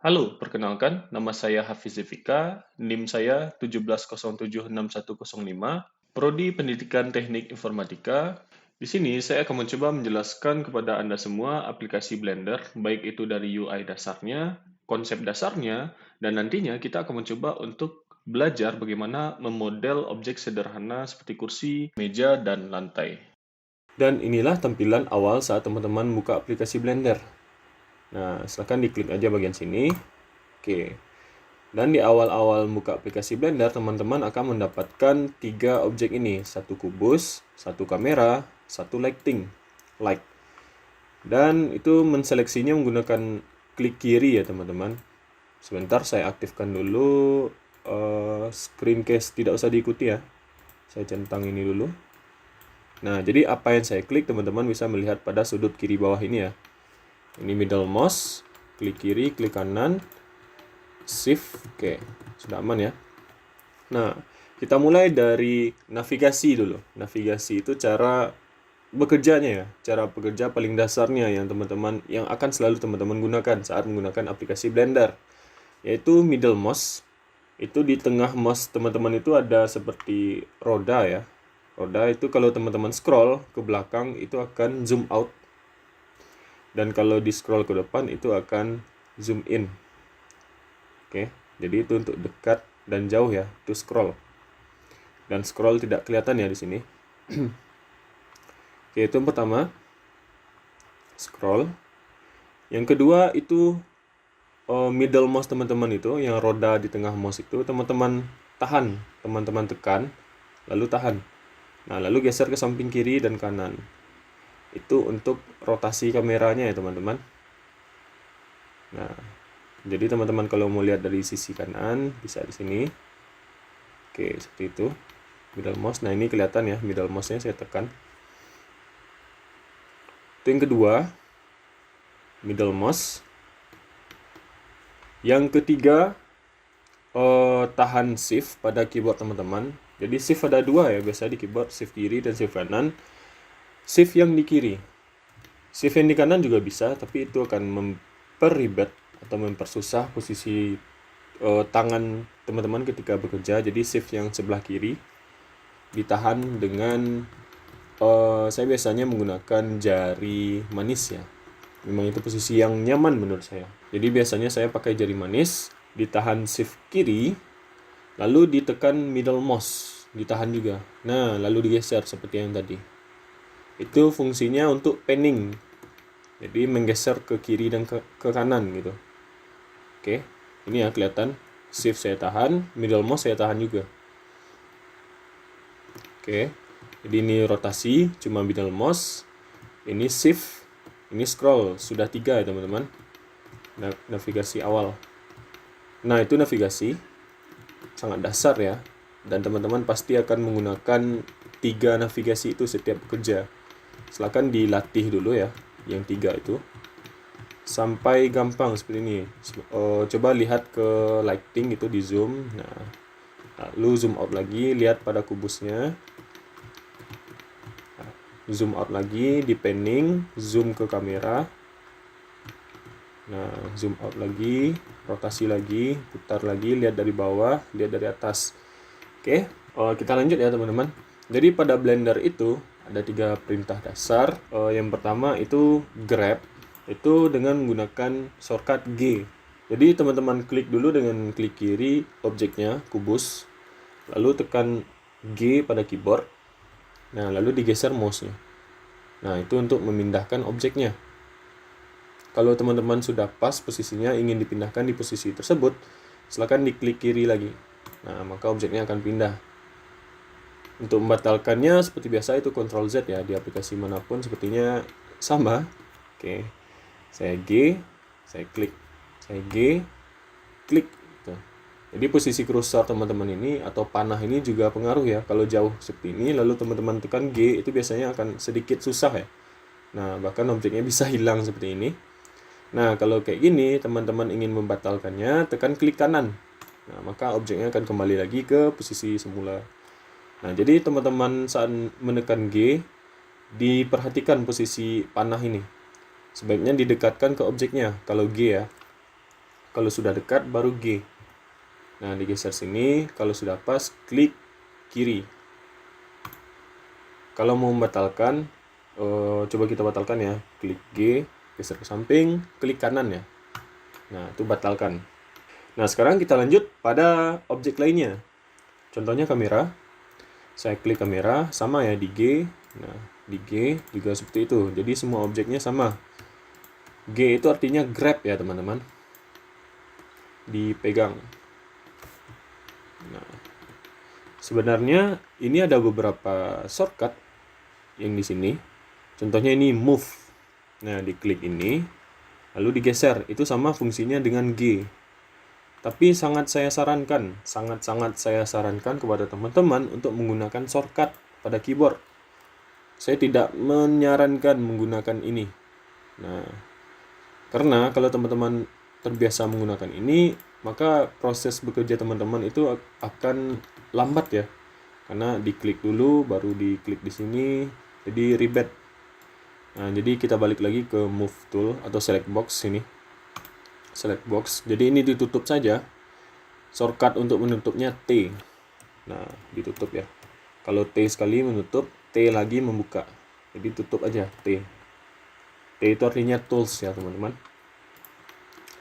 Halo, perkenalkan, nama saya Hafiz Zifika, NIM saya 17076105, Prodi Pendidikan Teknik Informatika. Di sini saya akan mencoba menjelaskan kepada Anda semua aplikasi Blender, baik itu dari UI dasarnya, konsep dasarnya, dan nantinya kita akan mencoba untuk belajar bagaimana memodel objek sederhana seperti kursi, meja, dan lantai. Dan inilah tampilan awal saat teman-teman buka aplikasi Blender. Nah, silahkan diklik aja bagian sini. Oke. Dan di awal-awal buka aplikasi Blender, teman-teman akan mendapatkan tiga objek ini. Satu kubus, satu kamera, satu light. Dan itu menseleksinya menggunakan klik kiri ya teman-teman. Sebentar saya aktifkan dulu screencast, tidak usah diikuti ya. Saya centang ini dulu. Nah, jadi apa yang saya klik teman-teman bisa melihat pada sudut kiri bawah ini ya. Ini middle mouse, klik kiri, klik kanan, shift, oke, sudah aman ya. Nah, kita mulai dari navigasi dulu. Navigasi itu cara bekerjanya ya, cara bekerja paling dasarnya yang akan selalu teman-teman gunakan saat menggunakan aplikasi Blender, yaitu middle mouse. Itu di tengah mouse teman-teman itu ada seperti roda ya. Roda itu kalau teman-teman scroll ke belakang itu akan zoom out. Dan kalau di scroll ke depan itu akan zoom in. Oke, jadi itu untuk dekat dan jauh ya, itu scroll. Dan scroll tidak kelihatan ya di sini. Oke, itu yang pertama, scroll. Yang kedua itu middle mouse teman-teman itu, yang roda di tengah mouse itu, teman-teman tahan, teman-teman tekan, lalu tahan. Nah, lalu geser ke samping kiri dan kanan. Itu untuk rotasi kameranya ya teman-teman. Nah, jadi teman-teman kalau mau lihat dari sisi kanan, bisa di sini. Oke, seperti itu. Middle mouse, nah ini kelihatan ya, middle mouse-nya saya tekan. Itu yang kedua, middle mouse. Yang ketiga, tahan shift pada keyboard teman-teman. Jadi shift ada dua ya, biasa di keyboard, shift kiri dan shift kanan. Shift yang di kiri. Shift yang di kanan juga bisa, tapi itu akan memperribet atau mempersusah posisi tangan teman-teman ketika bekerja. Jadi shift yang sebelah kiri ditahan dengan saya biasanya menggunakan jari manis ya. Memang itu posisi yang nyaman menurut saya. Jadi biasanya saya pakai jari manis, ditahan shift kiri, lalu ditekan middle mouse, ditahan juga. Nah, lalu digeser seperti yang tadi. Itu fungsinya untuk panning. Jadi menggeser ke kiri dan ke kanan gitu. Oke, ini ya kelihatan. Shift saya tahan, middle mouse saya tahan juga. Oke, jadi ini rotasi, cuma middle mouse. Ini shift, ini scroll. Sudah 3 ya teman-teman. Navigasi awal. Nah, itu navigasi. Sangat dasar ya. Dan teman-teman pasti akan menggunakan 3 navigasi itu setiap bekerja. Silakan dilatih dulu ya, yang 3 itu. Sampai gampang seperti ini. Coba lihat ke lighting itu di zoom. Nah, lalu zoom out lagi, lihat pada kubusnya. Zoom out lagi, di panning, zoom ke kamera. Nah, zoom out lagi, rotasi lagi, putar lagi, lihat dari bawah, lihat dari atas. Oke, kita lanjut ya teman-teman. Jadi pada Blender itu ada 3 perintah dasar. Yang pertama itu grab, itu dengan menggunakan shortcut G. Jadi teman-teman klik dulu dengan klik kiri objeknya, kubus, lalu tekan G pada keyboard. Nah, lalu digeser mouse-nya. Nah, itu untuk memindahkan objeknya. Kalau teman-teman sudah pas posisinya, ingin dipindahkan di posisi tersebut, silakan diklik kiri lagi. Nah, maka objeknya akan pindah. Untuk membatalkannya seperti biasa itu Ctrl Z ya, di aplikasi manapun sepertinya sama. Oke. Saya G, saya klik. Saya G, klik. Tuh. Jadi posisi kursor teman-teman ini atau panah ini juga pengaruh ya. Kalau jauh seperti ini lalu teman-teman tekan G, itu biasanya akan sedikit susah ya. Nah, bahkan objeknya bisa hilang seperti ini. Nah, kalau kayak gini, teman-teman ingin membatalkannya, tekan klik kanan. Nah, maka objeknya akan kembali lagi ke posisi semula. Nah, jadi teman-teman saat menekan G, diperhatikan posisi panah ini. Sebaiknya didekatkan ke objeknya, kalau G ya. Kalau sudah dekat baru G. Nah, digeser sini. Kalau sudah pas, klik kiri. Kalau mau membatalkan, coba kita batalkan ya. Klik G, geser ke samping, klik kanan ya. Nah, itu batalkan. Nah, sekarang kita lanjut pada objek lainnya. Contohnya kamera. Saya klik kamera, sama ya di G. Nah, di G juga seperti itu. Jadi semua objeknya sama. G itu artinya grab ya teman-teman. Dipegang. Nah, sebenarnya ini ada beberapa shortcut yang di sini. Contohnya ini move. Nah, diklik ini, lalu digeser. Itu sama fungsinya dengan G. Tapi sangat saya sarankan kepada teman-teman untuk menggunakan shortcut pada keyboard. Saya tidak menyarankan menggunakan ini. Nah, karena kalau teman-teman terbiasa menggunakan ini, maka proses bekerja teman-teman itu akan lambat ya. Karena diklik dulu, baru diklik di sini, jadi ribet. Nah, jadi kita balik lagi ke move tool atau select box sini. Select box. Jadi ini ditutup saja. Shortcut untuk menutupnya T. Nah, ditutup ya. Kalau T sekali menutup, T lagi membuka. Jadi tutup aja T. T itu artinya tools ya, teman-teman.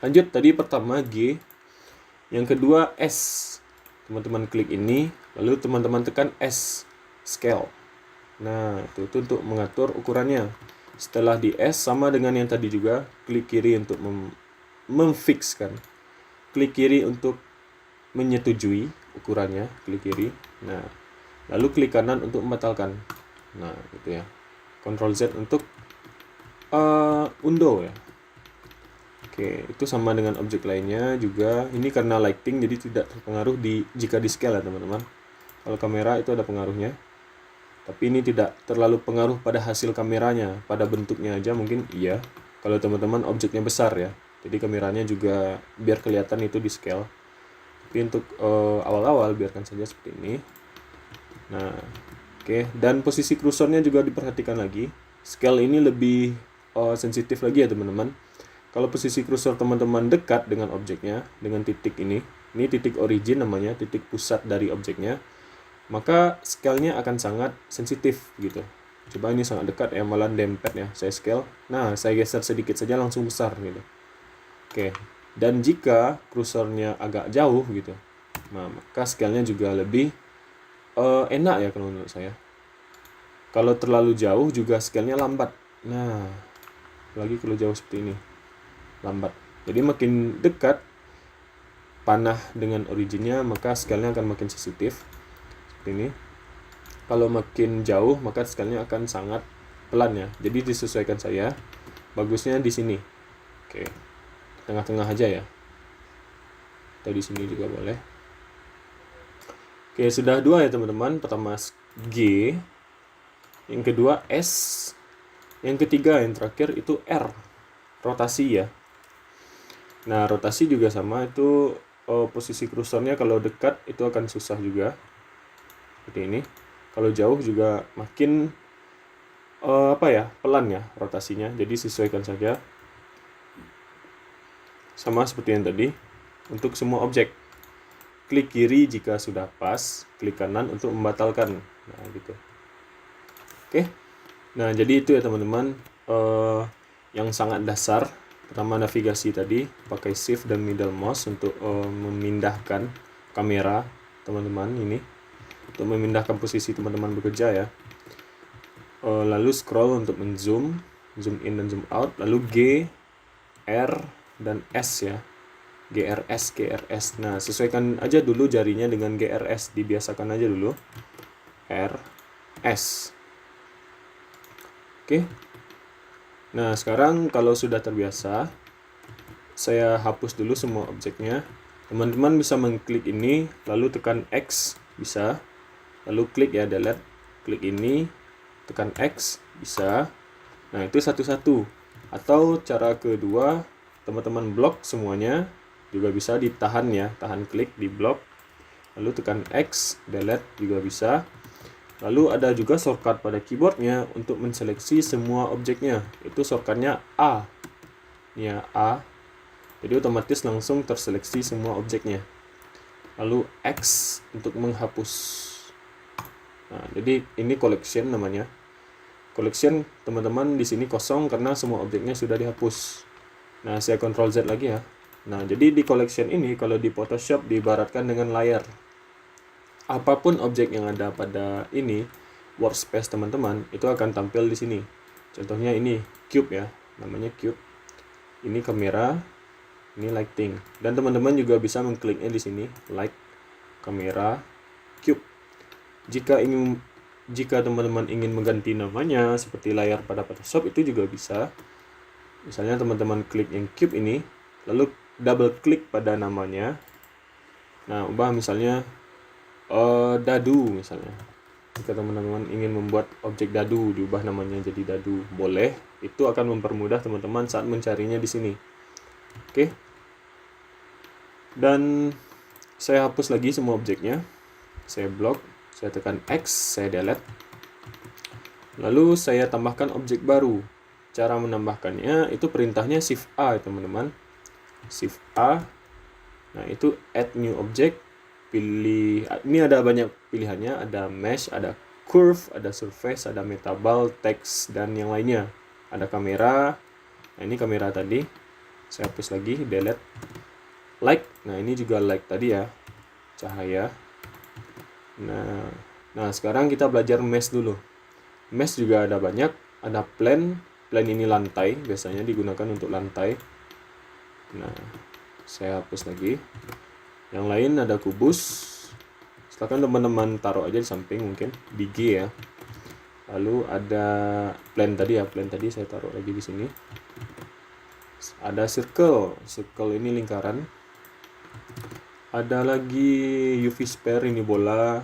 Lanjut, tadi pertama G. Yang kedua S. Teman-teman klik ini, lalu teman-teman tekan S, scale. Nah, itu untuk mengatur ukurannya. Setelah di S, sama dengan yang tadi juga, klik kiri untuk memfixkan. Klik kiri untuk menyetujui ukurannya, klik kiri. Nah, lalu klik kanan untuk membatalkan. Nah, gitu ya. Ctrl Z untuk undo ya. Oke, itu sama dengan objek lainnya juga. Ini karena lighting jadi tidak terpengaruh jika di scale ya, teman-teman. Kalau kamera itu ada pengaruhnya. Tapi ini tidak terlalu pengaruh pada hasil kameranya, pada bentuknya aja mungkin iya. Kalau teman-teman objeknya besar ya. Jadi kameranya juga biar kelihatan itu di scale. Tapi untuk awal-awal biarkan saja seperti ini. Nah, oke. Dan posisi kursornya juga diperhatikan lagi. Scale ini lebih sensitif lagi ya teman-teman. Kalau posisi kursor teman-teman dekat dengan objeknya, dengan titik ini titik origin namanya, titik pusat dari objeknya, maka scale-nya akan sangat sensitif gitu. Coba ini sangat dekat ya, malah dempet ya, saya scale. Nah, saya geser sedikit saja langsung besar gitu. Oke, dan jika kursornya agak jauh gitu, nah maka scale-nya juga lebih enak ya kalau menurut saya. Kalau terlalu jauh juga scale-nya lambat. Nah, lagi kalau jauh seperti ini, lambat. Jadi makin dekat panah dengan originnya, maka scale-nya akan makin sensitif. Seperti ini. Kalau makin jauh, maka scale-nya akan sangat pelan ya. Jadi disesuaikan saya. Bagusnya di sini. Oke. Tengah-tengah aja ya. Atau di sini juga boleh. Oke, sudah dua ya teman-teman. Pertama G. Yang kedua S. Yang ketiga, yang terakhir itu R. Rotasi ya. Nah, rotasi juga sama, itu posisi kursornya kalau dekat itu akan susah juga. Seperti ini. Kalau jauh juga makin pelan ya rotasinya. Jadi sesuaikan saja. Sama seperti yang tadi untuk semua objek. Klik kiri jika sudah pas, klik kanan untuk membatalkan. Nah, gitu. Oke. Nah, jadi itu ya teman-teman yang sangat dasar. Pertama navigasi tadi, pakai shift dan middle mouse untuk memindahkan kamera teman-teman ini, untuk memindahkan posisi teman-teman bekerja ya. Lalu scroll untuk zoom in dan zoom out. Lalu G, R, dan S ya. GRS. Nah, sesuaikan aja dulu jarinya dengan GRS, dibiasakan aja dulu. R, S. Oke. Nah, sekarang kalau sudah terbiasa, saya hapus dulu semua objeknya. Teman-teman bisa mengklik ini, lalu tekan X, bisa. Lalu klik ya, delete. Klik ini, tekan X, bisa. Nah, itu satu-satu. Atau cara kedua, teman-teman blok semuanya, juga bisa ditahan ya, tahan klik di blok. Lalu tekan X, delete juga bisa. Lalu ada juga shortcut pada keyboardnya untuk menseleksi semua objeknya. Itu shortcutnya A. Ini ya, A. Jadi otomatis langsung terseleksi semua objeknya. Lalu X untuk menghapus. Nah, jadi ini collection namanya. Collection teman-teman di sini kosong karena semua objeknya sudah dihapus. Nah, saya Ctrl Z lagi ya. Nah, jadi di collection ini kalau di Photoshop diibaratkan dengan layar. Apapun objek yang ada pada ini workspace teman-teman itu akan tampil di sini. Contohnya ini cube ya, namanya cube. Ini kamera, ini lighting. Dan teman-teman juga bisa mengkliknya di sini, light, kamera, cube. Jika teman-teman ingin mengganti namanya seperti layar pada Photoshop itu juga bisa. Misalnya teman-teman klik yang cube ini, lalu double klik pada namanya. Nah, ubah misalnya dadu misalnya. Jika teman-teman ingin membuat objek dadu, diubah namanya jadi dadu, boleh. Itu akan mempermudah teman-teman saat mencarinya di sini. Oke. Dan saya hapus lagi semua objeknya. Saya blok, saya tekan X, saya delete. Lalu saya tambahkan objek baru. Cara menambahkannya itu perintahnya Shift A, teman-teman. Shift A. Nah, itu add new object. Pilih, ini ada banyak pilihannya, ada mesh, ada curve, ada surface, ada metabile, text, dan yang lainnya. Ada kamera. Nah, ini kamera tadi. Saya hapus lagi, delete. Light. Nah, ini juga light tadi ya. Cahaya. Nah, sekarang kita belajar mesh dulu. Mesh juga ada banyak, ada plane. Plane ini lantai, biasanya digunakan untuk lantai. Nah, saya hapus lagi. Yang lain ada kubus. Silakan teman-teman taruh aja di samping mungkin di G ya. Lalu ada plane tadi ya, plane tadi saya taruh lagi di sini. Ada circle, circle ini lingkaran. Ada lagi UV sphere, ini bola.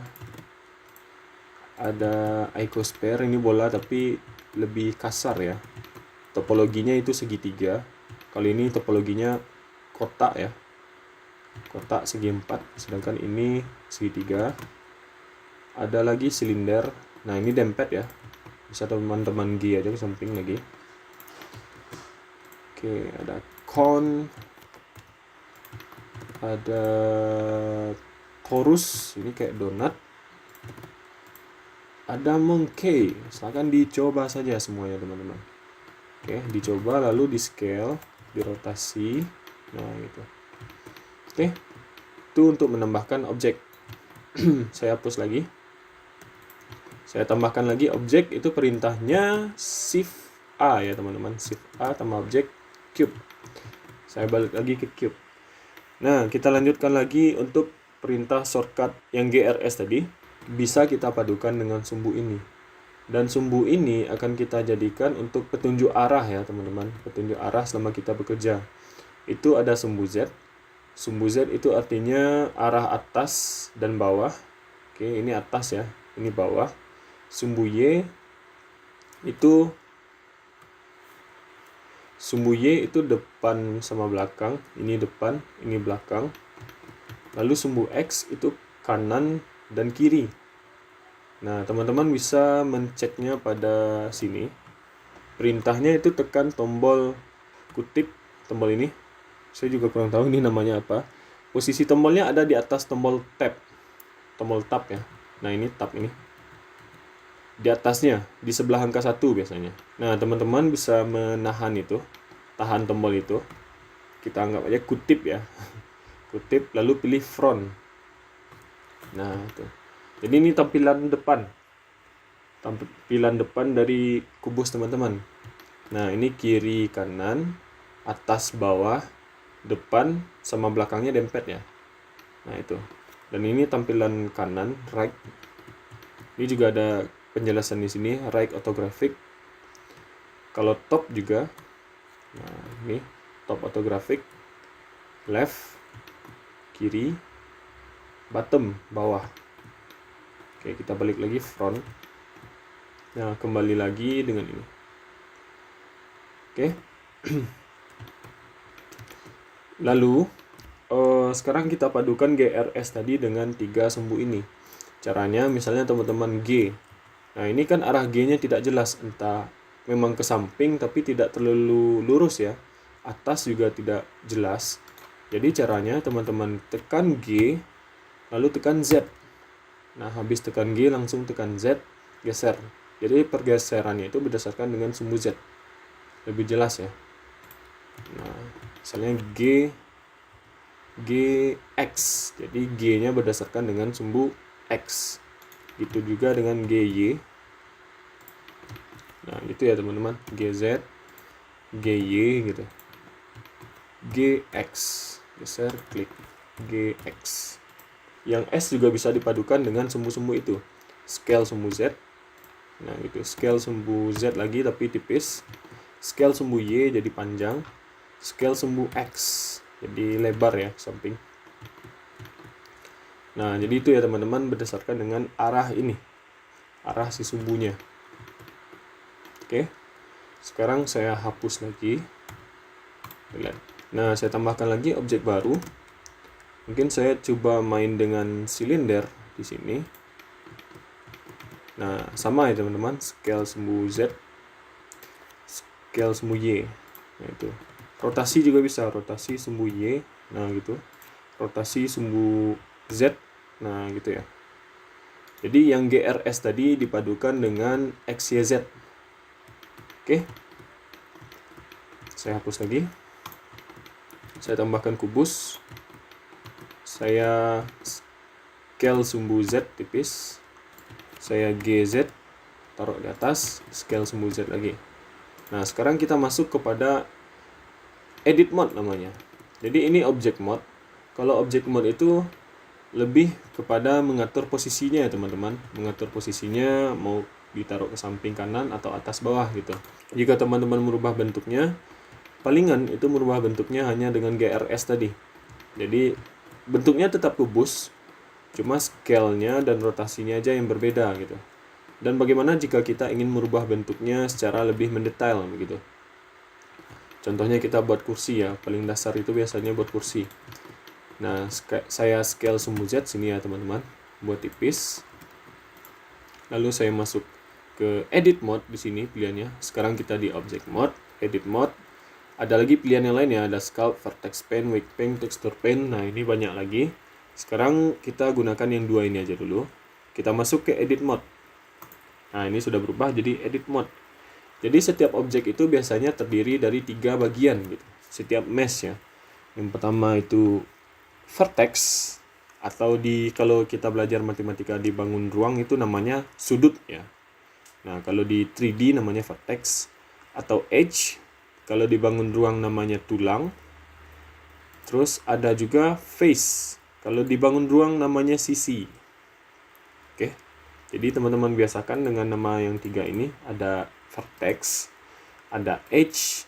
Ada icosphere, ini bola tapi lebih kasar ya. Topologinya itu segitiga. Kali ini topologinya kotak ya. Kotak segi 4, sedangkan ini segitiga. Ada lagi silinder. Nah, ini dempet ya. Bisa teman-teman G aja ke samping lagi. Oke, ada cone. Ada torus, ini kayak donat. Ada monkey. Silahkan dicoba saja semuanya teman-teman. Oke, dicoba lalu di scale, dirotasi. Nah, gitu. Oke, itu untuk menambahkan objek. Saya hapus lagi. Saya tambahkan lagi objek, itu perintahnya Shift A ya teman-teman. Shift A tambah objek cube. Saya balik lagi ke cube. Nah, kita lanjutkan lagi untuk perintah shortcut yang GRS tadi. Bisa kita padukan dengan sumbu ini. Dan sumbu ini akan kita jadikan untuk petunjuk arah ya teman-teman. Petunjuk arah selama kita bekerja. Itu ada sumbu Z. Sumbu Z itu artinya arah atas dan bawah. Oke, ini atas ya, ini bawah. Sumbu Y itu depan sama belakang. Ini depan, ini belakang. Lalu sumbu X itu kanan dan kiri. Nah, teman-teman bisa menceknya pada sini. Perintahnya itu tekan tombol kutip, tombol ini. Saya juga kurang tahu ini namanya apa. Posisi tombolnya ada di atas tombol tab. Tombol tab ya. Nah, ini tab ini. Di atasnya, di sebelah angka 1 biasanya. Nah, teman-teman bisa menahan itu. Tahan tombol itu. Kita anggap aja kutip ya. Kutip, lalu pilih front. Nah, itu. Jadi ini tampilan depan. Tampilan depan dari kubus teman-teman. Nah, ini kiri, kanan, atas, bawah, depan sama belakangnya dempet ya. Nah, itu. Dan ini tampilan kanan, right. Ini juga ada penjelasan di sini, right orthographic. Kalau top juga. Nah, ini top orthographic. Left, kiri, bottom, bawah. Oke, kita balik lagi front. Nah, kembali lagi dengan ini. Oke. Lalu sekarang kita padukan GRS tadi dengan 3 sumbu ini. Caranya misalnya teman-teman G. Nah, ini kan arah G-nya tidak jelas, entah memang ke samping tapi tidak terlalu lurus ya. atas juga tidak jelas. Jadi caranya teman-teman tekan G, lalu tekan Z. Nah, habis tekan G langsung tekan Z, geser. Jadi pergeserannya itu berdasarkan dengan sumbu Z. Lebih jelas ya. Nah, misalnya GX. Jadi G-nya berdasarkan dengan sumbu X. Gitu juga dengan GY. Nah, gitu ya teman-teman. GZ, GY gitu. GX. Geser, klik. GX. Yang S juga bisa dipadukan dengan sumbu-sumbu itu. Scale sumbu Z. Nah, gitu. Scale sumbu Z lagi tapi tipis. Scale sumbu Y jadi panjang. Scale sumbu X jadi lebar ya samping. Nah, jadi itu ya teman-teman berdasarkan dengan arah ini. Arah si sumbunya. Oke. Sekarang saya hapus lagi. Nah, saya tambahkan lagi objek baru. Mungkin saya coba main dengan silinder di sini. Nah, sama ya teman-teman, scale sumbu Z, scale sumbu Y. Nah, itu. Rotasi juga bisa, rotasi sumbu Y. Nah, gitu. Rotasi sumbu Z. Nah, gitu ya. Jadi yang GRS tadi dipadukan dengan XYZ. Oke. Saya hapus lagi. Saya tambahkan kubus. Saya scale sumbu Z tipis. Saya GZ taruh di atas, scale sumbu Z lagi. Nah, sekarang kita masuk kepada edit mode namanya. Jadi ini object mode. Kalau object mode itu lebih kepada mengatur posisinya ya teman-teman. Mengatur posisinya mau ditaruh ke samping kanan atau atas bawah gitu. Jika teman-teman merubah bentuknya, palingan itu merubah bentuknya hanya dengan GRS tadi. Jadi bentuknya tetap kubus, cuma scale-nya dan rotasinya aja yang berbeda gitu. Dan bagaimana jika kita ingin merubah bentuknya secara lebih mendetail begitu. Contohnya kita buat kursi ya, paling dasar itu biasanya buat kursi. Nah, saya scale sumbu Z sini ya teman-teman, buat tipis. Lalu saya masuk ke edit mode di sini pilihannya. Sekarang kita di object mode, edit mode. Ada lagi pilihan yang lain ya, ada sculpt, vertex pen, wake pen, texture pen. Nah, ini banyak lagi. Sekarang kita gunakan yang dua ini aja dulu. Kita masuk ke edit mode. Nah, ini sudah berubah jadi edit mode. Jadi setiap objek itu biasanya terdiri dari 3 bagian gitu. Setiap mesh ya. Yang pertama itu vertex, atau kalau kita belajar matematika di bangun ruang itu namanya sudut ya. Nah, kalau di 3D namanya vertex, atau edge, kalau di bangun ruang namanya tulang. Terus ada juga face, kalau di bangun ruang namanya sisi. Oke. Jadi teman-teman biasakan dengan nama yang 3 ini. Ada vertex, ada edge,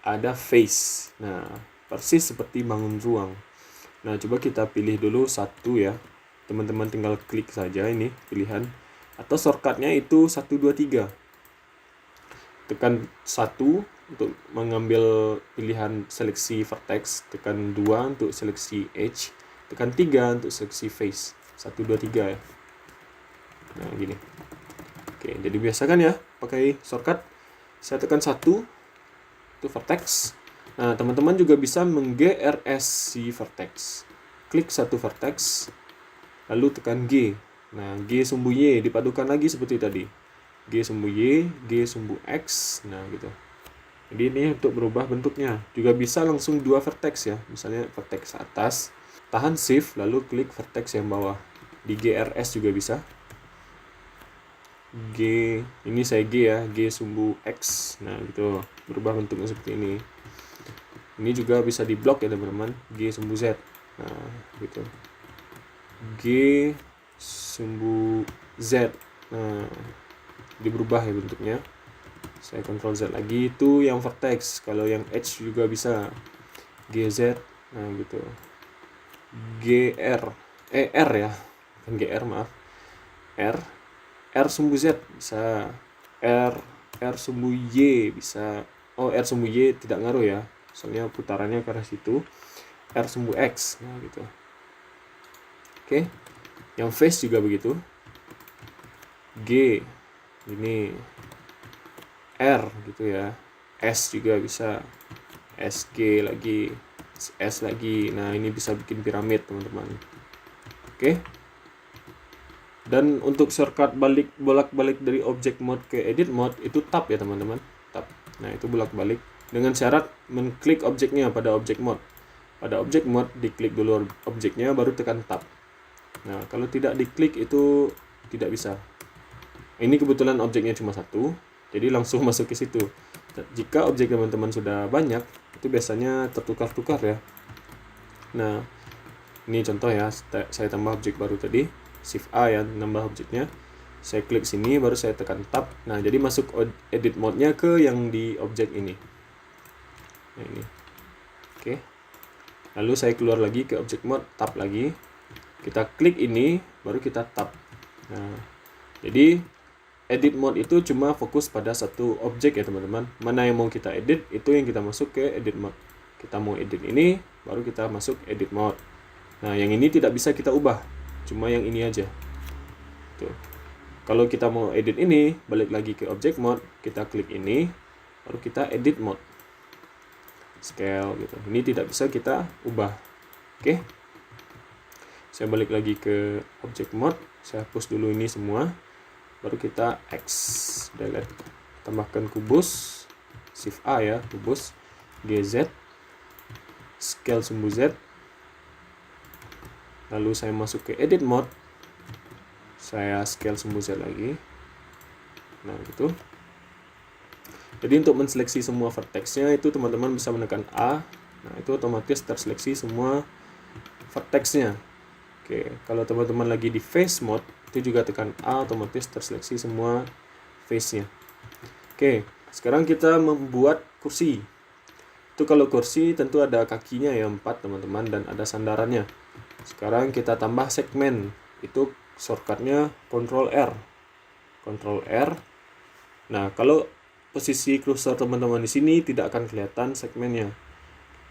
ada face. Nah, persis seperti bangun ruang. Nah, coba kita pilih dulu satu ya. Teman-teman tinggal klik saja ini pilihan. Atau shortcutnya itu 1, 2, 3. Tekan 1 untuk mengambil pilihan seleksi vertex. Tekan 2 untuk seleksi edge. Tekan 3 untuk seleksi face. 1, 2, 3 ya. Nah, gini. Oke, jadi biasakan ya pakai shortcut. Saya tekan 1 itu vertex. Nah, teman-teman juga bisa meng-GRS si vertex. Klik satu vertex, lalu tekan G. Nah, G sumbu Y dipadukan lagi seperti tadi. G sumbu Y, G sumbu X. Nah, gitu. Jadi ini untuk berubah bentuknya. Juga bisa langsung 2 vertex ya. Misalnya vertex atas, tahan shift lalu klik vertex yang bawah. Di GRS juga bisa. G, ini saya G ya, G sumbu X. Nah, gitu. Berubah bentuknya seperti ini. Ini juga bisa di blok ya teman-teman, G sumbu Z. Nah, gitu. G sumbu Z. Nah, jadi berubah ya bentuknya. Saya Ctrl Z lagi, itu yang vertex. Kalau yang edge juga bisa GZ. Nah, gitu. GR, R ya, bukan GR, maaf. R sumbu Z bisa. R sumbu Y bisa. Oh, R sumbu Y tidak ngaruh ya, soalnya putarannya ke arah situ. R sumbu X. Nah, gitu. Oke. Yang face juga begitu. G ini R gitu ya. S juga bisa. SG lagi, S lagi. Nah, ini bisa bikin piramid, teman-teman. Oke. Dan untuk shortcut bolak-balik dari object mode ke edit mode itu tab ya, teman-teman. Tab. Nah, itu bolak-balik dengan syarat mengklik objeknya pada object mode. Pada object mode diklik dulu objeknya baru tekan tab. Nah, kalau tidak diklik itu tidak bisa. Ini kebetulan objeknya cuma satu, jadi langsung masuk ke situ. Jika objek teman-teman sudah banyak, itu biasanya tertukar-tukar ya. Nah, ini contoh ya, saya tambah objek baru tadi, Shift A ya, nambah objeknya. Saya klik sini, baru saya tekan tab. Nah, jadi masuk edit mode-nya ke yang di objek ini. Nah, ini. Oke. Lalu saya keluar lagi ke object mode, tab lagi. Kita klik ini, baru kita tab. Nah, jadi edit mode itu cuma fokus pada satu objek ya, teman-teman. Mana yang mau kita edit, itu yang kita masuk ke edit mode. Kita mau edit ini, baru kita masuk edit mode. Nah, yang ini tidak bisa kita ubah, cuma yang ini aja. Tuh. Kalau kita mau edit ini, balik lagi ke object mode, kita klik ini, baru kita edit mode. Scale gitu. Ini tidak bisa kita ubah. Oke. Saya balik lagi ke object mode, saya hapus dulu ini semua. Baru kita X, delete, tambahkan kubus, Shift A ya, kubus, GZ, scale sumbu Z. Lalu saya masuk ke edit mode, saya scale sumbu Z lagi. Nah, gitu. Jadi untuk menseleksi semua vertexnya itu teman-teman bisa menekan A. Nah, itu otomatis terseleksi semua vertexnya. Oke, kalau teman-teman lagi di face mode, itu juga tekan A, otomatis terseleksi semua face-nya. Oke, sekarang kita membuat kursi. Itu kalau kursi tentu ada kakinya ya, 4 teman-teman, dan ada sandarannya. Sekarang kita tambah segmen. Itu shortcutnya Ctrl R. Ctrl R. Nah, kalau posisi cursor teman-teman di sini tidak akan kelihatan segmennya.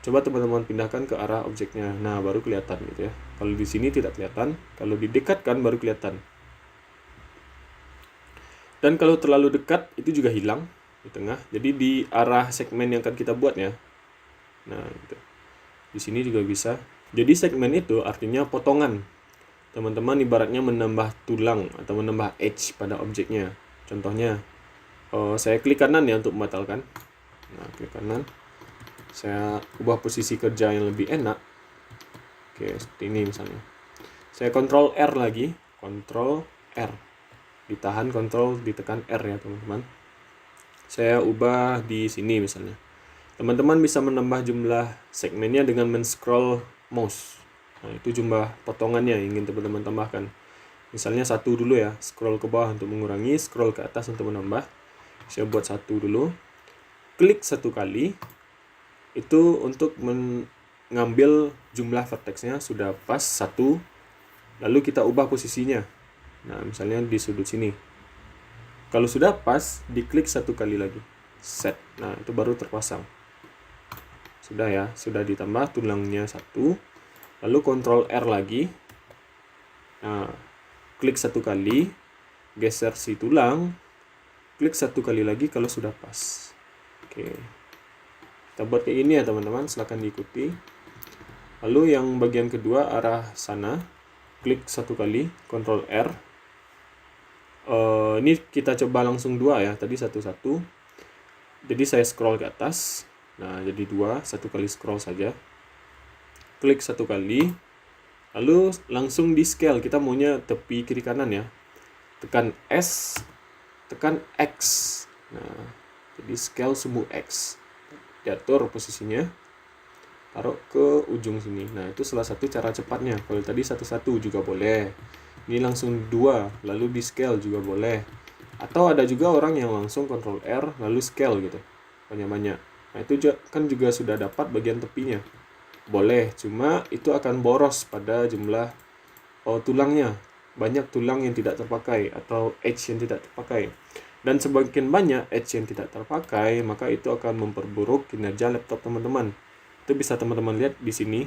Coba teman-teman pindahkan ke arah objeknya. Nah, baru kelihatan gitu ya. Kalau di sini tidak kelihatan, kalau didekatkan baru kelihatan. Dan kalau terlalu dekat itu juga hilang di tengah. Jadi di arah segmen yang akan kita buat ya. Nah, gitu. Di sini juga bisa. Jadi segmen itu artinya potongan. Teman-teman ibaratnya menambah tulang atau menambah edge pada objeknya. Contohnya, saya klik kanan ya untuk membatalkan. Nah, klik kanan. Saya ubah posisi kerja yang lebih enak. Oke, seperti ini misalnya. Saya Ctrl R lagi, Ctrl R. Ditahan Ctrl, ditekan R ya, teman-teman. Saya ubah di sini misalnya. Teman-teman bisa menambah jumlah segmennya dengan men-scroll mouse. Nah, itu jumlah potongannya yang ingin teman-teman tambahkan. Misalnya 1 dulu ya, scroll ke bawah untuk mengurangi, scroll ke atas untuk menambah. Saya buat 1 dulu. Klik 1 kali. Itu untuk mengambil jumlah vertexnya sudah pas 1, lalu kita ubah posisinya. Nah, misalnya di sudut sini. Kalau sudah pas, diklik 1 kali lagi, set. Nah, itu baru terpasang. Sudah ya, sudah ditambah tulangnya 1, lalu Ctrl R lagi. Nah, klik 1 kali, geser si tulang, klik 1 kali lagi kalau sudah pas. Oke. Kita buat kayak ini ya teman-teman, silahkan diikuti. Lalu yang bagian kedua arah sana, klik 1 kali, Ctrl R. Ini kita coba langsung 2 ya, tadi 1. Jadi saya scroll ke atas, nah jadi 2, 1 kali scroll saja. Klik 1 kali, lalu langsung di scale, kita maunya tepi kiri kanan ya. Tekan S, tekan X. Nah, jadi scale sumbu X. Diatur posisinya, taruh ke ujung sini. Nah, itu salah satu cara cepatnya. Kalau tadi 1 juga boleh. Ini langsung 2, lalu di scale juga boleh. Atau ada juga orang yang langsung Ctrl R, lalu scale gitu. Banyak-banyak. Nah, itu kan juga sudah dapat bagian tepinya. Boleh, cuma itu akan boros pada jumlah tulangnya. Banyak tulang yang tidak terpakai atau edge yang tidak terpakai. Dan semakin banyak edge yang tidak terpakai, maka itu akan memperburuk kinerja laptop teman-teman. Itu bisa teman-teman lihat di sini.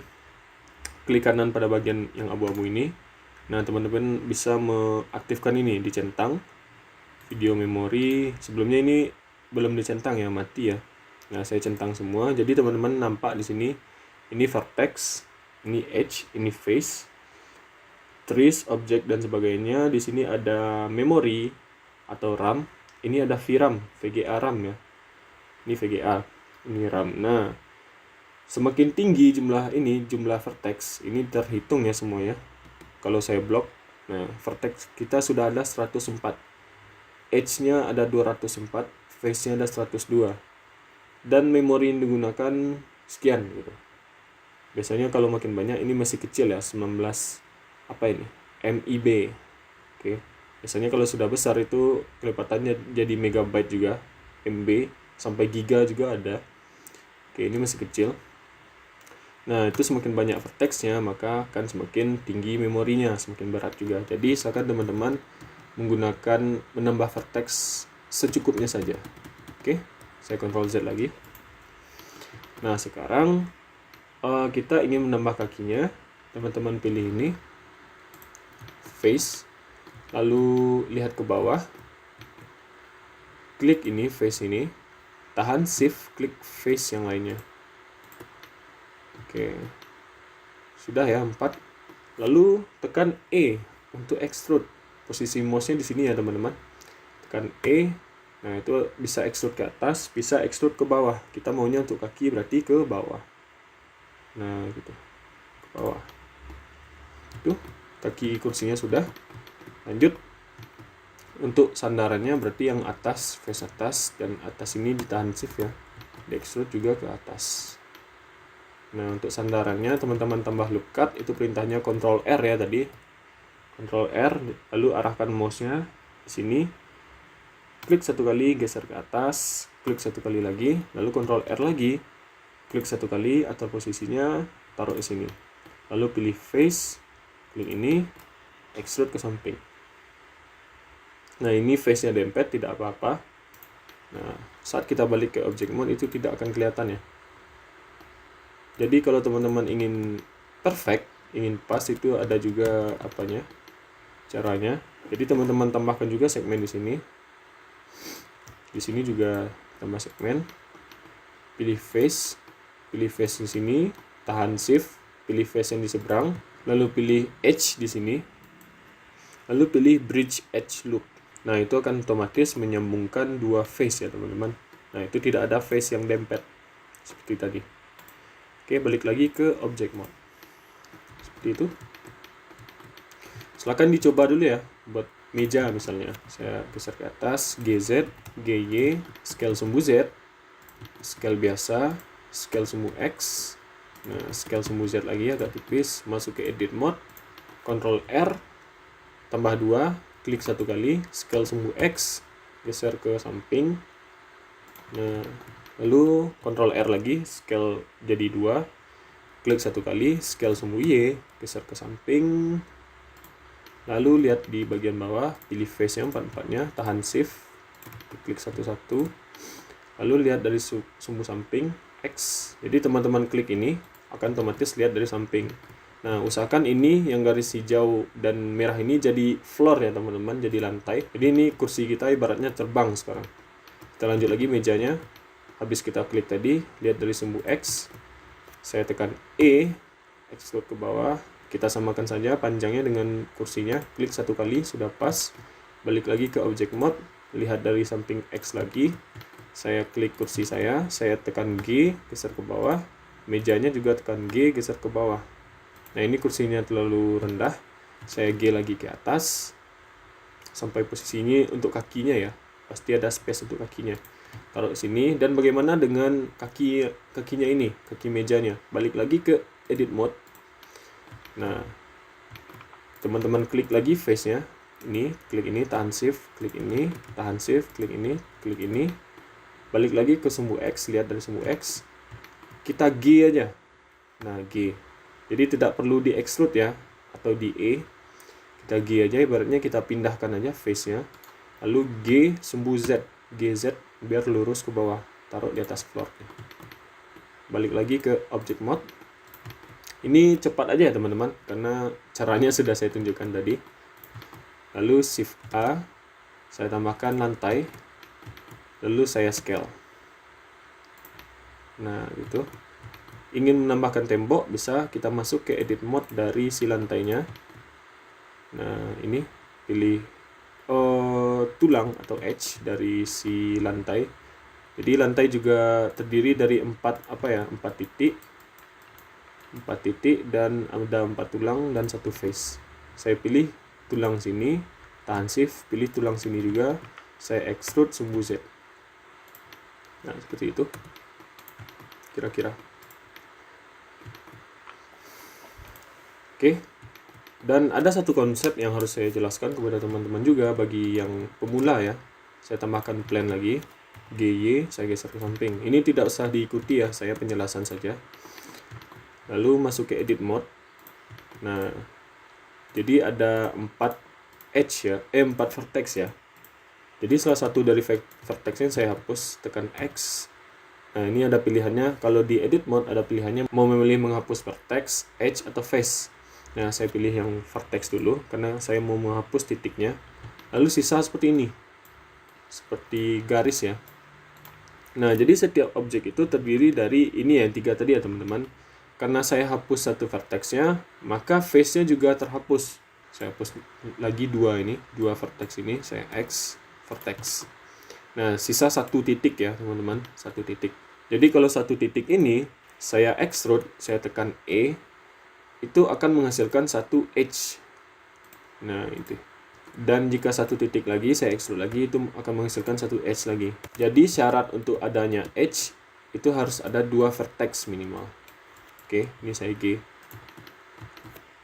Klik kanan pada bagian yang abu-abu ini. Nah, teman-teman bisa mengaktifkan ini, dicentang. Video memori, sebelumnya ini belum dicentang ya, mati ya. Nah, saya centang semua. Jadi teman-teman nampak di sini, ini vertex, ini edge, ini face, trace, object dan sebagainya. Di sini ada memory atau RAM. Ini ada VRAM, VGA RAM ya. Ini VGA, ini RAM. Nah, semakin tinggi jumlah vertex, ini terhitung ya semua ya. Kalau saya blok, nah vertex kita sudah ada 104. Edge-nya ada 204, face-nya ada 102. Dan memori yang digunakan sekian gitu. Biasanya kalau makin banyak, ini masih kecil ya, 19 apa ini? MIB. Oke. Biasanya kalau sudah besar itu kelipatannya jadi megabyte juga, MB sampai giga juga ada. Oke, ini masih kecil. Nah, itu semakin banyak vertexnya, maka akan semakin tinggi memorinya, semakin berat juga. Jadi, silakan teman-teman menambah vertex secukupnya saja. Oke, saya Ctrl Z lagi. Nah, sekarang kita ingin menambah kakinya. Teman-teman pilih ini, face, lalu lihat ke bawah, klik ini, face ini, tahan shift, klik face yang lainnya. Oke, sudah ya 4. Lalu tekan E untuk extrude. Posisi mouse-nya di sini ya teman-teman. Tekan E. Nah, itu bisa extrude ke atas, bisa extrude ke bawah. Kita maunya untuk kaki berarti ke bawah. Nah, gitu. Ke bawah. Tuh, kaki kursinya sudah. Lanjut. Untuk sandarannya berarti yang atas, face atas, dan atas ini ditahan shift ya. Di extrude juga ke atas. Nah, untuk sandarannya teman-teman tambah loop cut, itu perintahnya Ctrl R ya tadi. Ctrl R, lalu arahkan mouse-nya di sini. Klik satu kali, geser ke atas, klik satu kali lagi, lalu Ctrl R lagi. Klik satu kali atau posisinya taruh di sini. Lalu pilih face, klik ini, extrude ke samping. Nah, ini face-nya dempet, tidak apa-apa. Nah, saat kita balik ke object mode itu tidak akan kelihatan ya. Jadi kalau teman-teman ingin perfect, ingin pas, itu ada juga caranya. Jadi teman-teman tambahkan juga segmen di sini. Di sini juga tambah segmen. Pilih face di sini, tahan shift, pilih face yang di seberang, lalu pilih edge di sini. Lalu pilih bridge edge loop. Nah, itu akan otomatis menyambungkan dua face ya, teman-teman. Nah, itu tidak ada face yang dempet seperti tadi. Oke, balik lagi ke object mode. Seperti itu. Silahkan dicoba dulu ya, buat meja misalnya. Saya geser ke atas, GZ, GY, scale sumbu Z, scale biasa, scale sumbu X. Nah, scale sumbu Z lagi agak tipis, masuk ke edit mode, Ctrl R, tambah 2, klik satu kali, scale sumbu X, geser ke samping. Nah, lalu Ctrl R lagi, scale jadi 2, klik satu kali, scale sumbu Y, geser ke samping. Lalu lihat di bagian bawah, pilih face-nya 4-4-nya, tahan shift, klik satu-satu. Lalu lihat dari sumbu samping X. Jadi teman-teman klik ini akan otomatis lihat dari samping. Nah, usahakan ini yang garis hijau dan merah ini jadi floor ya teman-teman, jadi lantai. Jadi ini kursi kita ibaratnya terbang sekarang. Kita lanjut lagi mejanya. Habis kita klik tadi, lihat dari sumbu X. Saya tekan E, extrude ke bawah. Kita samakan saja panjangnya dengan kursinya. Klik satu kali, sudah pas. Balik lagi ke object mode, lihat dari samping X lagi. Saya klik kursi saya tekan G, geser ke bawah. Mejanya juga tekan G, geser ke bawah. Nah, ini kursinya terlalu rendah. Saya G lagi ke atas. Sampai posisi ini untuk kakinya ya. Pasti ada space untuk kakinya. Taruh sini. Dan bagaimana dengan kakinya ini, kaki mejanya? Balik lagi ke edit mode. Nah, teman-teman klik lagi face-nya. Ini, klik ini, tahan shift, klik ini, tahan shift, klik ini, klik ini. Balik lagi ke sumbu X, lihat dari sumbu X. Kita G aja. Nah, G. Jadi tidak perlu di extrude ya, atau di E. Kita G aja, ibaratnya kita pindahkan aja face-nya. Lalu G sumbu Z, GZ, biar lurus ke bawah. Taruh di atas floor. Balik lagi ke object mode. Ini cepat aja ya teman-teman, karena caranya sudah saya tunjukkan tadi. Lalu shift A, saya tambahkan lantai. Lalu saya scale. Nah, gitu. Ingin menambahkan tembok, bisa kita masuk ke edit mode dari si lantainya. Nah, ini pilih tulang atau edge dari si lantai. Jadi lantai juga terdiri dari 4 titik. 4 titik dan ada 4 tulang dan 1 face. Saya pilih tulang sini, tahan shift, pilih tulang sini juga, saya extrude sumbu Z. Nah, seperti itu kira-kira. Oke. Dan ada satu konsep yang harus saya jelaskan kepada teman-teman juga bagi yang pemula ya. Saya tambahkan plan lagi. GY saya geser ke samping. Ini tidak usah diikuti ya, saya penjelasan saja. Lalu masuk ke edit mode. Nah, jadi ada 4 edge ya, 4 vertex ya. Jadi salah satu dari vertexnya saya hapus, tekan X. Nah, ini ada pilihannya. Kalau di edit mode ada pilihannya mau memilih menghapus vertex, edge atau face. Nah, saya pilih yang vertex dulu karena saya mau menghapus titiknya. Lalu sisa seperti ini. Seperti garis ya. Nah, jadi setiap objek itu terdiri dari ini ya, 3 tadi ya teman-teman. Karena saya hapus satu vertexnya, maka face-nya juga terhapus. Saya hapus lagi 2 ini, 2 vertex ini, saya X vertex. Nah, sisa 1 titik ya teman-teman, 1 titik. Jadi kalau 1 titik ini saya extrude, saya tekan E, itu akan menghasilkan 1 edge. Nah, itu. Dan jika 1 titik lagi saya extrude lagi, itu akan menghasilkan 1 edge lagi. Jadi syarat untuk adanya edge itu harus ada 2 vertex minimal. Oke, ini saya G.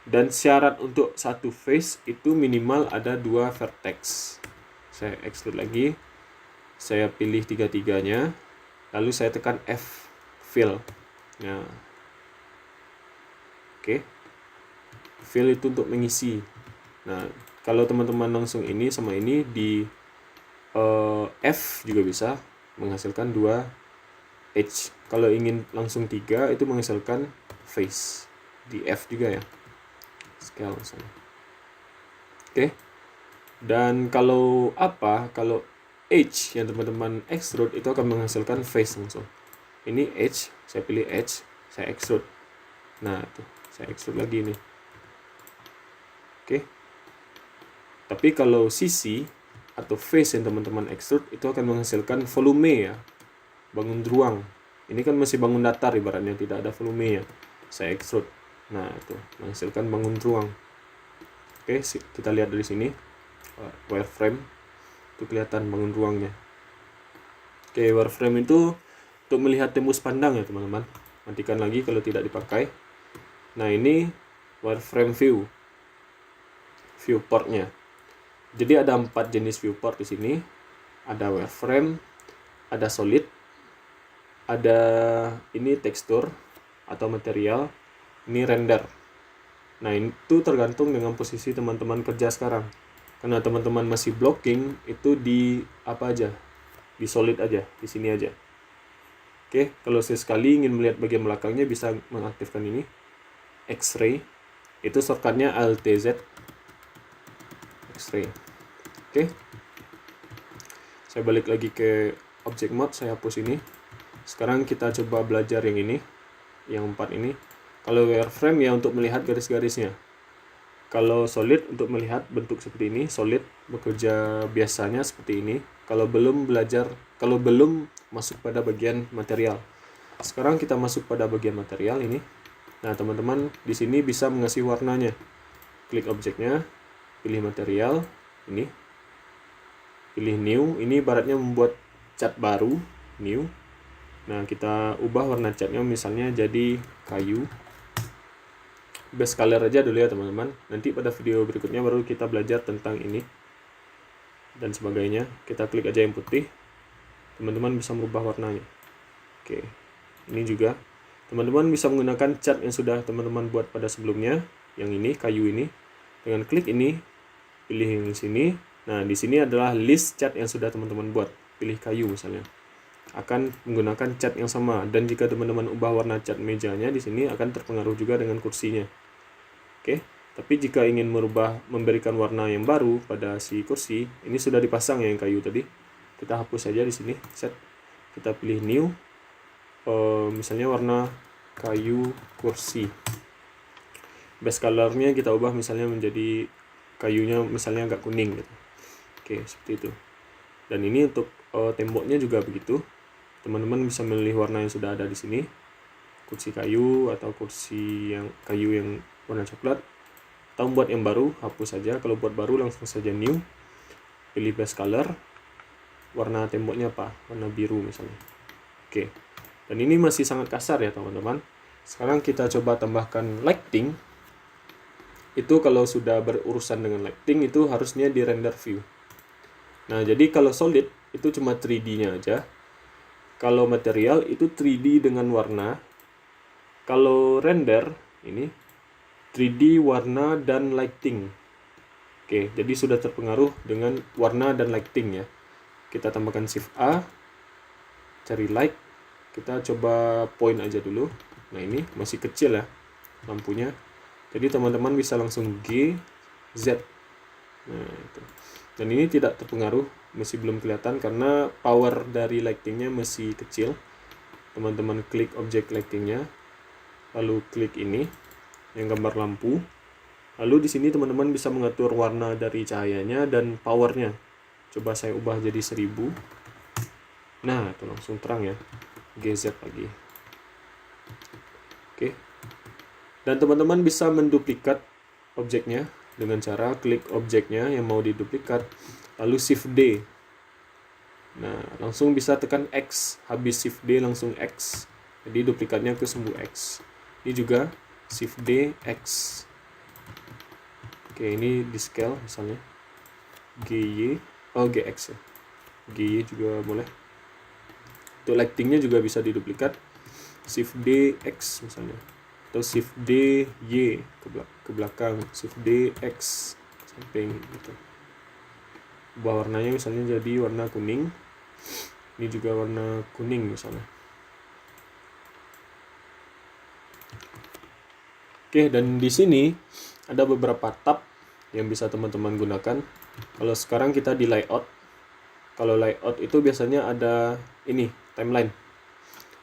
Dan syarat untuk 1 face itu minimal ada 2 vertex. Saya extrude lagi. Saya pilih 3-3-nya. Lalu saya tekan F, fill. Nah, oke. Fill itu untuk mengisi. Nah, kalau teman-teman langsung ini sama ini di F juga bisa menghasilkan 2 edge. Kalau ingin langsung 3 itu menghasilkan face. Di F juga ya. Scale sana. Oke. Dan kalau edge yang teman-teman extrude itu akan menghasilkan face langsung. Ini edge, saya pilih edge, saya extrude. Nah, tuh, saya extrude lagi nih. Oke. Tapi kalau sisi atau face yang teman-teman extrude itu akan menghasilkan volume ya. Bangun ruang. Ini kan masih bangun datar ibaratnya, tidak ada volume ya. Saya extrude. Nah, itu menghasilkan bangun ruang. Oke, kita lihat dari sini. Wireframe itu kelihatan bangun ruangnya. Oke, wireframe itu untuk melihat tembus pandang ya teman-teman. Matikan lagi kalau tidak dipakai. Nah, ini wireframe viewportnya. Jadi ada 4 jenis viewport di sini. Ada wireframe, ada solid, ada ini tekstur atau material, ini render. Nah, itu tergantung dengan posisi teman-teman kerja sekarang. Karena teman-teman masih blocking, itu di apa aja? Di solid aja, di sini aja. Oke, kalau sekali ingin melihat bagian belakangnya bisa mengaktifkan ini. X-ray. Itu shortcutnya Alt Z. X-ray. Oke. Saya balik lagi ke object mode, saya hapus ini. Sekarang kita coba belajar yang ini, yang 4 ini. Kalau wireframe ya untuk melihat garis-garisnya. Kalau solid untuk melihat bentuk seperti ini, solid bekerja biasanya seperti ini. Kalau belum masuk pada bagian material. Sekarang kita masuk pada bagian material ini. Nah, teman-teman di sini bisa mengasih warnanya. Klik objeknya, pilih material, ini. Pilih new, ini ibaratnya membuat cat baru, new. Nah, kita ubah warna catnya misalnya jadi kayu. Base color aja dulu ya teman-teman. Nanti pada video berikutnya baru kita belajar tentang ini dan sebagainya. Kita klik aja yang putih. Teman-teman bisa merubah warnanya. Oke. Ini juga teman-teman bisa menggunakan cat yang sudah teman-teman buat pada sebelumnya. Yang ini, kayu ini. Dengan klik ini, pilih yang sini. Nah, di sini adalah list cat yang sudah teman-teman buat. Pilih kayu misalnya. Akan menggunakan cat yang sama, dan jika teman-teman ubah warna cat mejanya di sini akan terpengaruh juga dengan kursinya. Oke, tapi jika ingin memberikan warna yang baru pada si kursi, ini sudah dipasang ya yang kayu tadi. Kita hapus saja di sini, set. Kita pilih new. misalnya warna kayu kursi. Base colornya kita ubah misalnya menjadi kayunya misalnya agak kuning gitu. Oke, seperti itu. Dan ini untuk temboknya juga begitu. Teman-teman bisa memilih warna yang sudah ada di sini. Kursi kayu atau kursi yang kayu yang warna coklat. Atau buat yang baru, hapus saja. Kalau buat baru langsung saja new. Pilih base color. Warna temboknya apa? Warna biru misalnya. Oke. Dan ini masih sangat kasar ya teman-teman. Sekarang kita coba tambahkan lighting. Itu kalau sudah berurusan dengan lighting itu harusnya di render view. Nah, jadi kalau solid itu cuma 3D-nya aja. Kalau material itu 3D dengan warna. Kalau render ini 3D warna dan lighting. Oke, jadi sudah terpengaruh dengan warna dan lighting ya. Kita tambahkan shift A, cari light. Kita coba point aja dulu. Nah, ini masih kecil ya lampunya. Jadi teman-teman bisa langsung G, Z. Nah, itu. Dan ini tidak terpengaruh, masih belum kelihatan karena power dari lightingnya masih kecil. Teman-teman klik objek lightingnya, lalu klik ini yang gambar lampu. Lalu di sini teman-teman bisa mengatur warna dari cahayanya dan powernya. Coba saya ubah jadi 1000. Nah, itu langsung terang ya. GZ lagi. Oke. Dan teman-teman bisa menduplikat objeknya dengan cara klik objeknya yang mau diduplikat, lalu shift D. Nah, langsung bisa tekan X. Habis shift D langsung X. Jadi duplikatnya ke sumbu X. Ini juga shift D, X. Oke, ini di scale misalnya. GY, GX ya. GY juga boleh. Untuk lightingnya juga bisa diduplikat. Shift D, X misalnya. Atau shift D, Y ke belakang. Shift D, X samping gitu. Ubah warnanya misalnya jadi warna kuning. Ini juga warna kuning misalnya. Oke, dan di sini ada beberapa tab yang bisa teman-teman gunakan. Kalau sekarang kita di layout. Kalau layout itu biasanya ada ini, timeline.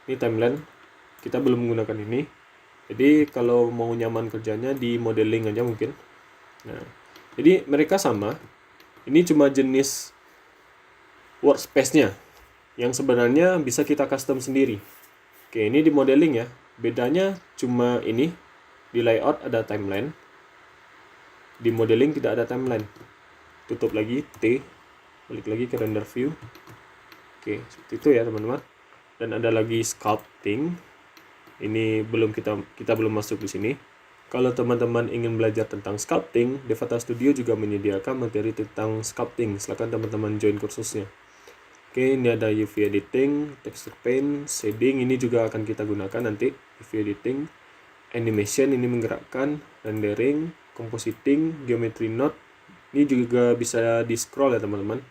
Ini timeline. Kita belum menggunakan ini. Jadi kalau mau nyaman kerjanya di modeling aja mungkin. Nah, jadi mereka sama. Ini cuma jenis workspace-nya yang sebenarnya bisa kita custom sendiri. Oke, ini di modeling ya. Bedanya cuma ini. Di layout ada timeline. Di modeling tidak ada timeline. Tutup lagi T. Balik lagi ke render view. Oke, seperti itu ya teman-teman. Dan ada lagi sculpting. Ini belum kita belum masuk di sini. Kalau teman-teman ingin belajar tentang sculpting, Devata Studio juga menyediakan materi tentang sculpting. Silakan teman-teman join kursusnya. Oke, ini ada UV editing, texture paint, shading. Ini juga akan kita gunakan nanti. UV editing, animation ini menggerakkan, rendering, compositing, geometry node. Ini juga bisa di scroll ya teman-teman.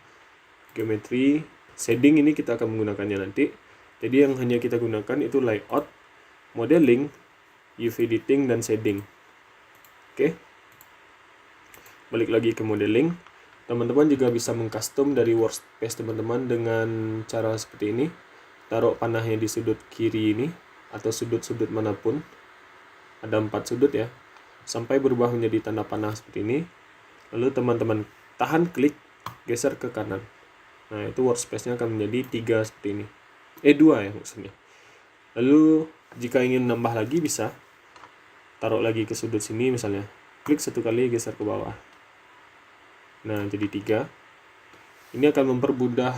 Geometry, shading ini kita akan menggunakannya nanti. Jadi yang hanya kita gunakan itu layout, modeling, UV editing, dan shading. Oke. Balik lagi ke modeling. Teman-teman juga bisa mengcustom dari workspace teman-teman dengan cara seperti ini. Taruh panahnya di sudut kiri ini, atau sudut-sudut manapun. Ada 4 sudut ya. Sampai berubah menjadi tanda panah seperti ini. Lalu teman-teman tahan klik, geser ke kanan. Nah, itu workspace-nya akan menjadi 3 seperti ini. 2 ya maksudnya. Lalu jika ingin nambah lagi bisa taruh lagi ke sudut sini misalnya. Klik 1 kali, geser ke bawah. Nah, jadi 3. Ini akan mempermudah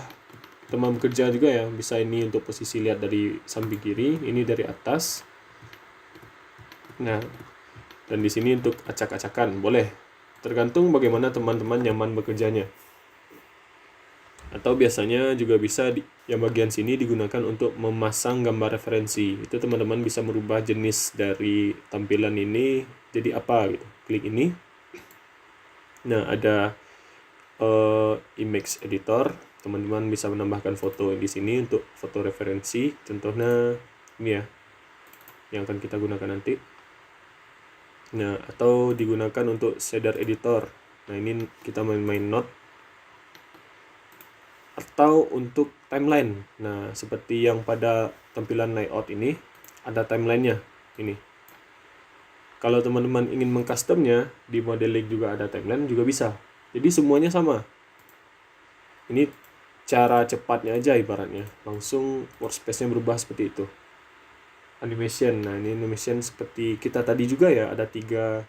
teman bekerja juga ya. Bisa ini untuk posisi lihat dari samping kiri, ini dari atas. Nah, dan di sini untuk acak-acakan boleh. Tergantung bagaimana teman-teman nyaman bekerjanya. Atau biasanya juga bisa yang bagian sini digunakan untuk memasang gambar referensi. Itu teman-teman bisa merubah jenis dari tampilan ini jadi apa gitu. Klik ini. Nah, ada image editor. Teman-teman bisa menambahkan foto di sini untuk foto referensi. Contohnya ini ya, yang akan kita gunakan nanti. Nah, atau digunakan untuk shader editor. Nah, ini kita main-main node. Atau untuk timeline. Nah, seperti yang pada tampilan layout ini, ada timelinenya. Ini. Kalau teman-teman ingin mengcustomnya, di Model Lake juga ada timeline, juga bisa. Jadi semuanya sama. Ini cara cepatnya aja ibaratnya. Langsung workspace-nya berubah seperti itu. Animation. Nah, ini animation seperti kita tadi juga ya, ada 3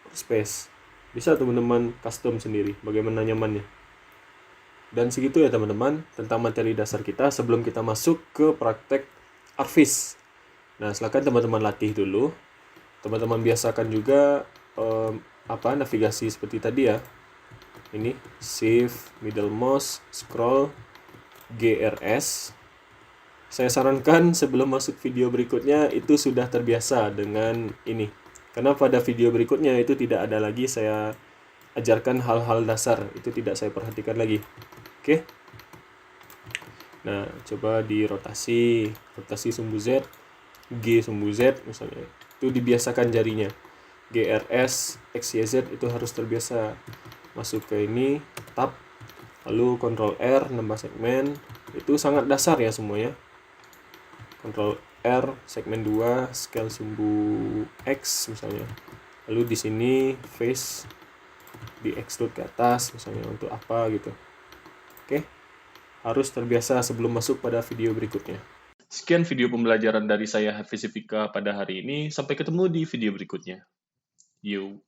workspace. Bisa teman-teman custom sendiri, bagaimana nyamannya. Dan segitu ya teman-teman tentang materi dasar kita sebelum kita masuk ke praktek ArcGIS. Nah, silakan teman-teman latih dulu. Teman-teman biasakan juga navigasi seperti tadi ya. Ini shift, middle mouse, scroll, GRS. Saya sarankan sebelum masuk video berikutnya itu sudah terbiasa dengan ini. Karena pada video berikutnya itu tidak ada lagi saya ajarkan hal-hal dasar, itu tidak saya perhatikan lagi. Oke. Nah, coba dirotasi, rotasi sumbu Z, G sumbu Z misalnya. Itu dibiasakan jarinya. GRS, XYZ itu harus terbiasa. Masuk ke ini, tab, lalu Ctrl R, nambah segmen. Itu sangat dasar ya semuanya. Ctrl R, segmen 2, scale sumbu X misalnya. Lalu di sini face di extrude ke atas misalnya untuk apa gitu. Oke. Harus terbiasa sebelum masuk pada video berikutnya. Sekian video pembelajaran dari saya Hafiz Ifika pada hari ini. Sampai ketemu di video berikutnya. Yo.